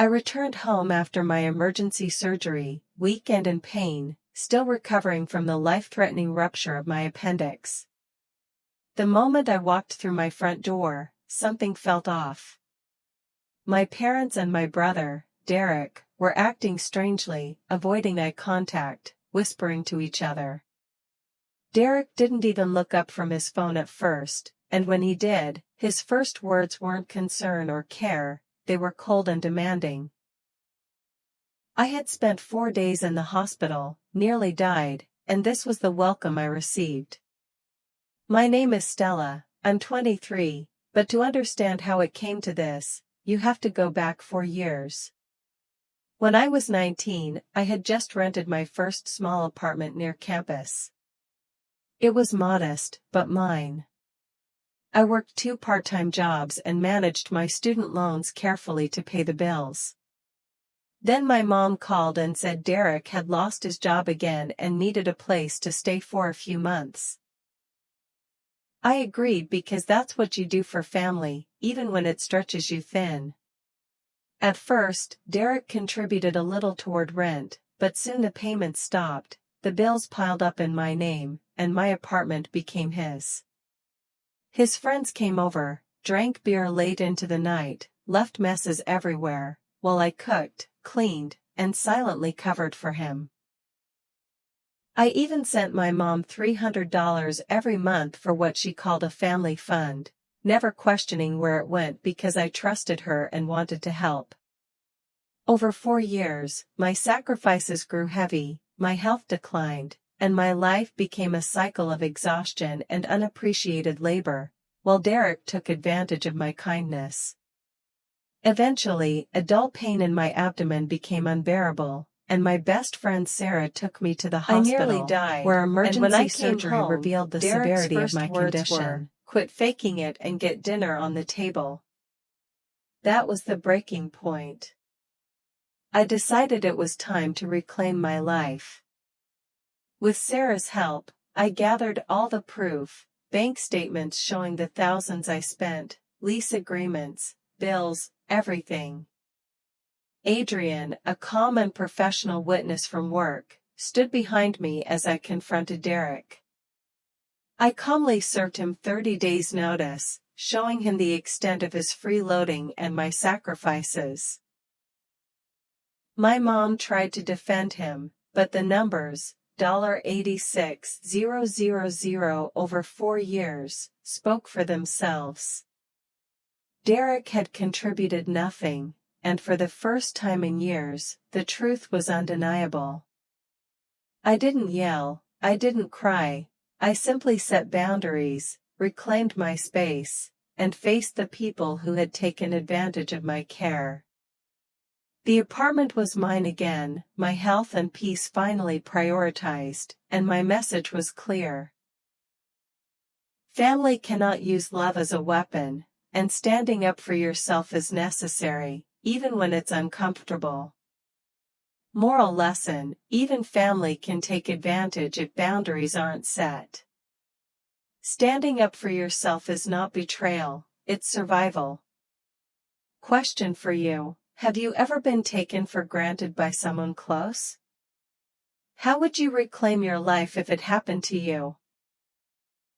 I returned home after my emergency surgery, weak and in pain, still recovering from the life-threatening rupture of my appendix. The moment I walked through my front door, something felt off. My parents and my brother, Derek, were acting strangely, avoiding eye contact, whispering to each other. Derek didn't even look up from his phone at first, and when he did, his first words weren't concern or care, they were cold and demanding. I had spent 4 days in the hospital, nearly died, and this was the welcome I received. My name is Stella, I'm 23, but to understand how it came to this, you have to go back 4 years. When I was 19, I had just rented my first small apartment near campus. It was modest, but mine. I worked 2 part-time jobs and managed my student loans carefully to pay the bills. Then my mom called and said Derek had lost his job again and needed a place to stay for a few months. I agreed because that's what you do for family, even when it stretches you thin. At first, Derek contributed a little toward rent, but soon the payments stopped, the bills piled up in my name, and my apartment became his. His friends came over, drank beer late into the night, left messes everywhere, while I cooked, cleaned, and silently covered for him. I even sent my mom $300 every month for what she called a family fund, never questioning where it went because I trusted her and wanted to help. Over 4 years, my sacrifices grew heavy, my health declined, and my life became a cycle of exhaustion and unappreciated labor, while Derek took advantage of my kindness. Eventually, a dull pain in my abdomen became unbearable, and my best friend Sarah took me to the hospital, I nearly died, where emergency surgery surgery revealed the Derek's severity of first my words condition. were, Quit faking it and get dinner on the table. That was the breaking point. I decided it was time to reclaim my life. With Sarah's help, I gathered all the proof, bank statements showing the thousands I spent, lease agreements, bills, everything. Adrian, a calm and professional witness from work, stood behind me as I confronted Derek. I calmly served him 30 days' notice, showing him the extent of his freeloading and my sacrifices. My mom tried to defend him, but the numbers, $86,000 over 4 years, spoke for themselves. Derek had contributed nothing, and for the first time in years, the truth was undeniable. I didn't yell, I didn't cry, I simply set boundaries, reclaimed my space, and faced the people who had taken advantage of my care. The apartment was mine again, my health and peace finally prioritized, and my message was clear. Family cannot use love as a weapon, and standing up for yourself is necessary, even when it's uncomfortable. Moral lesson: even family can take advantage if boundaries aren't set. Standing up for yourself is not betrayal, it's survival. Question for you: have you ever been taken for granted by someone close? How would you reclaim your life if it happened to you?